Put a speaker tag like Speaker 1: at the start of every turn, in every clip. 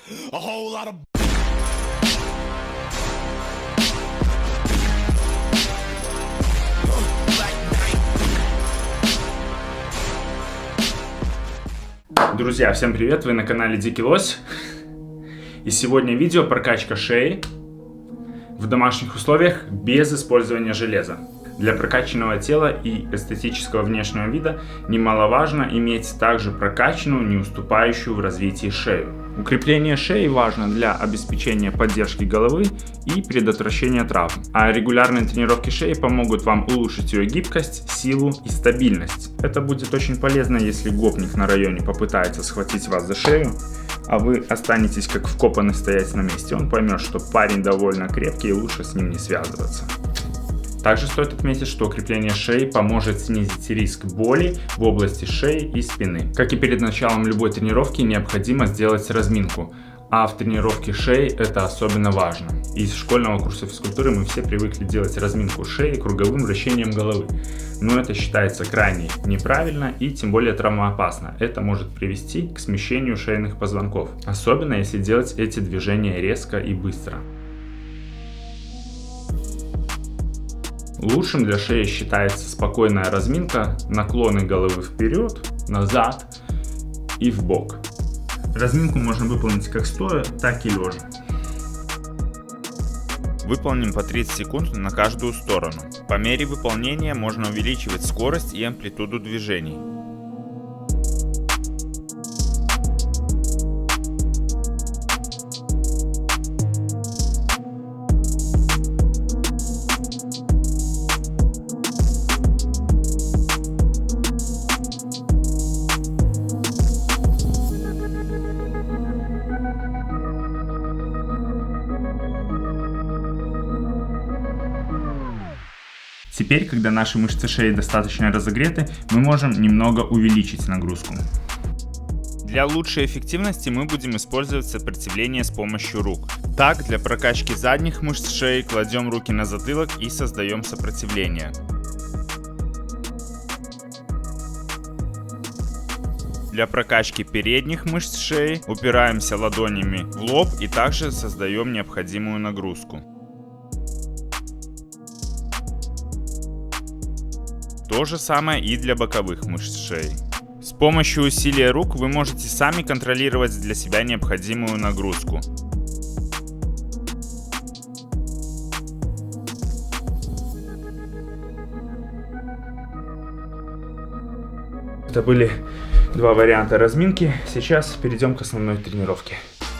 Speaker 1: A whole lot of
Speaker 2: Друзья, всем привет! Вы на канале Дикий Лось. И сегодня видео прокачка шеи в домашних условиях без использования железа. Для прокачанного тела и эстетического внешнего вида немаловажно иметь также прокачанную, не уступающую в развитии шею. Укрепление шеи важно для обеспечения поддержки головы и предотвращения травм. А регулярные тренировки шеи помогут вам улучшить ее гибкость, силу и стабильность. Это будет очень полезно, если гопник на районе попытается схватить вас за шею, а вы останетесь как вкопанный стоять на месте. Он поймет, что парень довольно крепкий и лучше с ним не связываться. Также стоит отметить, что укрепление шеи поможет снизить риск боли в области шеи и спины. Как и перед началом любой тренировки, необходимо сделать разминку, а в тренировке шеи это особенно важно. Из школьного курса физкультуры мы все привыкли делать разминку шеи круговым вращением головы, но это считается крайне неправильно и тем более травмоопасно. Это может привести к смещению шейных позвонков, особенно если делать эти движения резко и быстро. Лучшим для шеи считается спокойная разминка, наклоны головы вперед, назад и в бок. Разминку можно выполнить как стоя, так и лежа.
Speaker 3: Выполним по 30 секунд на каждую сторону. По мере выполнения можно увеличивать скорость и амплитуду движений.
Speaker 2: Теперь, когда наши мышцы шеи достаточно разогреты, мы можем немного увеличить нагрузку.
Speaker 3: Для лучшей эффективности мы будем использовать сопротивление с помощью рук. Так, для прокачки задних мышц шеи кладем руки на затылок и создаем сопротивление. Для прокачки передних мышц шеи упираемся ладонями в лоб и также создаем необходимую нагрузку. То же самое и для боковых мышц шеи. С помощью усилия рук вы можете сами контролировать для себя необходимую нагрузку.
Speaker 2: Это были два варианта разминки. Сейчас перейдем к основной тренировке.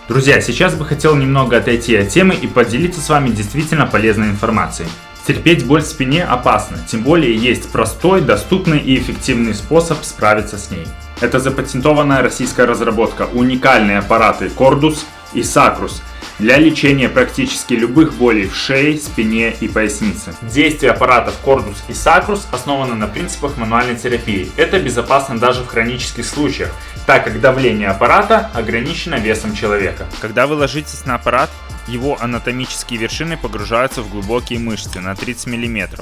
Speaker 2: Друзья, сейчас бы хотел немного отойти от темы и поделиться с вами действительно полезной информацией. Терпеть боль в спине опасно, тем более есть простой, доступный и эффективный способ справиться с ней. Это запатентованная российская разработка, уникальные аппараты Cordus и Sacrus для лечения практически любых болей в шее, спине и пояснице. Действие аппаратов Cordus и Sacrus основано на принципах мануальной терапии. Это безопасно даже в хронических случаях, так как давление аппарата ограничено весом человека.
Speaker 3: Когда вы ложитесь на аппарат, его анатомические вершины погружаются в глубокие мышцы на 30 мм,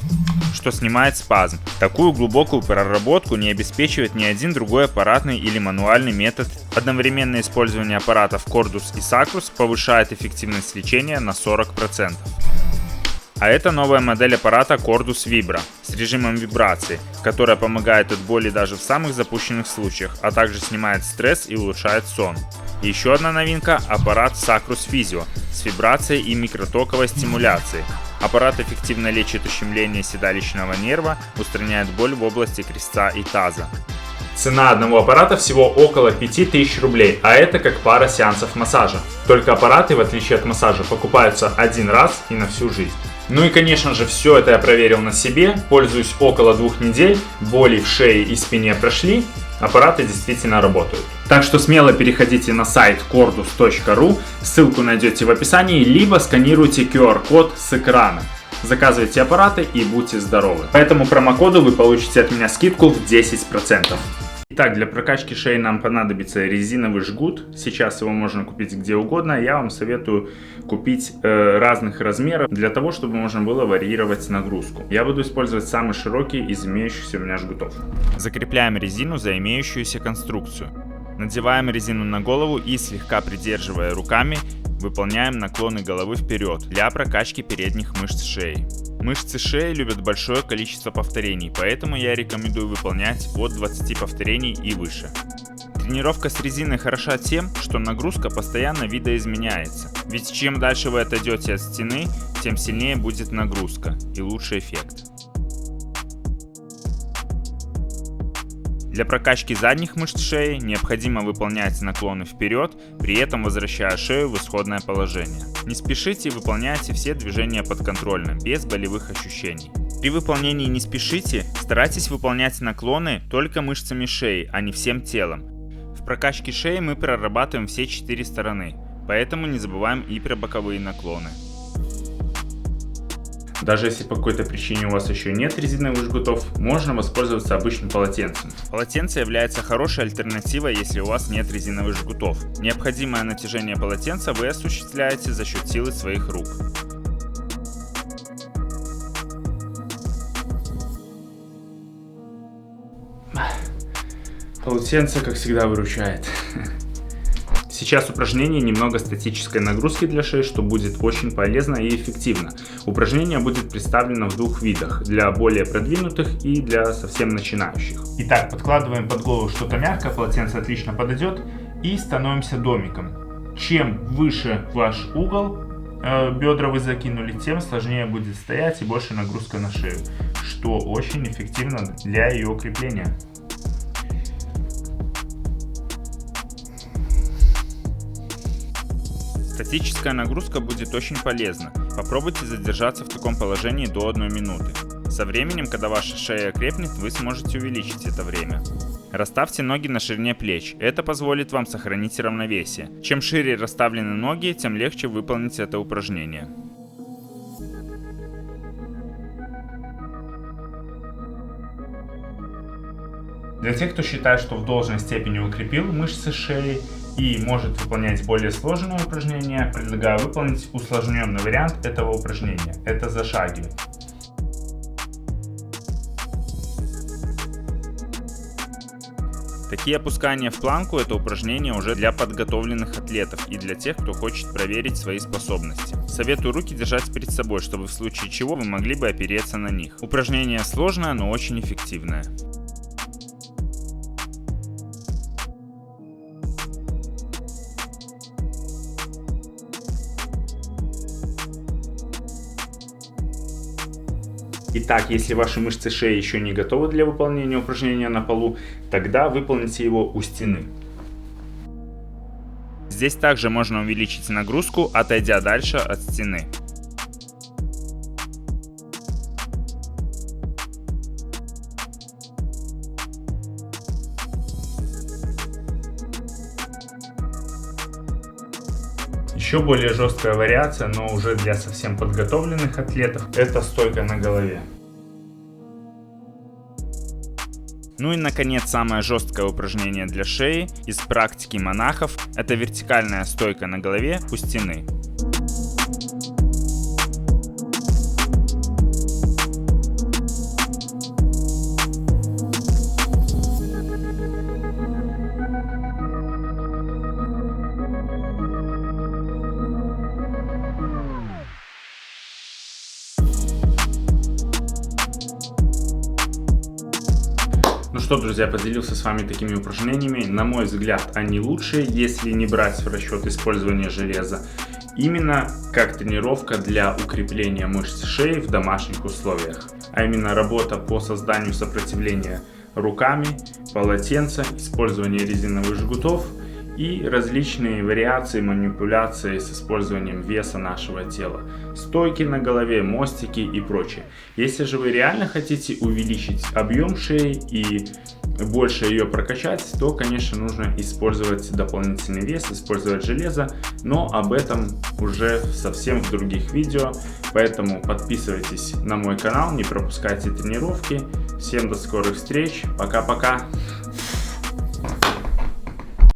Speaker 3: что снимает спазм. Такую глубокую проработку не обеспечивает ни один другой аппаратный или мануальный метод. Одновременное использование аппаратов Cordus и Sacrus повышает эффективность лечения на 40%. А это новая модель аппарата Cordus Vibra с режимом вибрации, которая помогает от боли даже в самых запущенных случаях, а также снимает стресс и улучшает сон. И еще одна новинка – аппарат Sacrus Physio с вибрацией и микротоковой стимуляцией. Аппарат эффективно лечит ущемление седалищного нерва, устраняет боль в области крестца и таза.
Speaker 2: Цена одного аппарата всего около 5000 рублей, а это как пара сеансов массажа. Только аппараты, в отличие от массажа, покупаются один раз и на всю жизнь. Ну и конечно же, все это я проверил на себе, пользуюсь около 2 недель, боли в шее и спине прошли, аппараты действительно работают. Так что смело переходите на сайт cordus.ru, ссылку найдете в описании, либо сканируйте QR-код с экрана. Заказывайте аппараты и будьте здоровы. По этому промокоду вы получите от меня скидку в 10%. Итак, для прокачки шеи нам понадобится резиновый жгут. Сейчас его можно купить где угодно. Я вам советую купить разных размеров, для того, чтобы можно было варьировать нагрузку. Я буду использовать самый широкий из имеющихся у меня жгутов.
Speaker 3: Закрепляем резину за имеющуюся конструкцию. Надеваем резину на голову и, слегка придерживая руками, выполняем наклоны головы вперед для прокачки передних мышц шеи. Мышцы шеи любят большое количество повторений, поэтому я рекомендую выполнять от 20 повторений и выше. Тренировка с резиной хороша тем, что нагрузка постоянно видоизменяется, ведь чем дальше вы отойдете от стены, тем сильнее будет нагрузка и лучший эффект. Для прокачки задних мышц шеи необходимо выполнять наклоны вперед, при этом возвращая шею в исходное положение. Не спешите и выполняйте все движения подконтрольно, без болевых ощущений. При выполнении не спешите, старайтесь выполнять наклоны только мышцами шеи, а не всем телом. В прокачке шеи мы прорабатываем все 4 стороны, поэтому не забываем и про боковые наклоны.
Speaker 2: Даже если по какой-то причине у вас еще нет резиновых жгутов, можно воспользоваться обычным полотенцем.
Speaker 3: Полотенце является хорошей альтернативой, если у вас нет резиновых жгутов. Необходимое натяжение полотенца вы осуществляете за счет силы своих рук.
Speaker 2: Полотенце, как всегда, выручает. Сейчас упражнение немного статической нагрузки для шеи, что будет очень полезно и эффективно. Упражнение будет представлено в двух видах: для более продвинутых и для совсем начинающих. Итак, подкладываем под голову что-то мягкое, полотенце отлично подойдет, и становимся домиком. Чем выше ваш угол, бедра вы закинули, тем сложнее будет стоять и больше нагрузка на шею, что очень эффективно для ее укрепления.
Speaker 3: Статическая нагрузка будет очень полезна. Попробуйте задержаться в таком положении до 1 минуты. Со временем, когда ваша шея крепнет, вы сможете увеличить это время. Расставьте ноги на ширине плеч. Это позволит вам сохранить равновесие. Чем шире расставлены ноги, тем легче выполнить это упражнение.
Speaker 2: Для тех, кто считает, что в должной степени укрепил мышцы шеи и может выполнять более сложные упражнения, предлагаю выполнить усложненный вариант этого упражнения. Это зашагивание.
Speaker 3: Такие опускания в планку — это упражнение уже для подготовленных атлетов и для тех, кто хочет проверить свои способности. Советую руки держать перед собой, чтобы в случае чего вы могли бы опереться на них. Упражнение сложное, но очень эффективное.
Speaker 2: Итак, если ваши мышцы шеи еще не готовы для выполнения упражнения на полу, тогда выполните его у стены.
Speaker 3: Здесь также можно увеличить нагрузку, отойдя дальше от стены.
Speaker 2: Еще более жесткая вариация, но уже для совсем подготовленных атлетов, это стойка на голове.
Speaker 3: Ну и наконец, самое жесткое упражнение для шеи из практики монахов — это вертикальная стойка на голове у стены.
Speaker 2: Ну что, друзья, поделился с вами такими упражнениями. На мой взгляд, они лучшие, если не брать в расчет использование железа. Именно как тренировка для укрепления мышц шеи в домашних условиях. А именно работа по созданию сопротивления руками, полотенца, использование резиновых жгутов и различные вариации, манипуляции с использованием веса нашего тела. Стойки на голове, мостики и прочее. Если же вы реально хотите увеличить объем шеи и больше ее прокачать, то, конечно, нужно использовать дополнительный вес, использовать железо, но об этом уже совсем в других видео. Поэтому подписывайтесь на мой канал, не пропускайте тренировки. Всем до скорых встреч, пока-пока!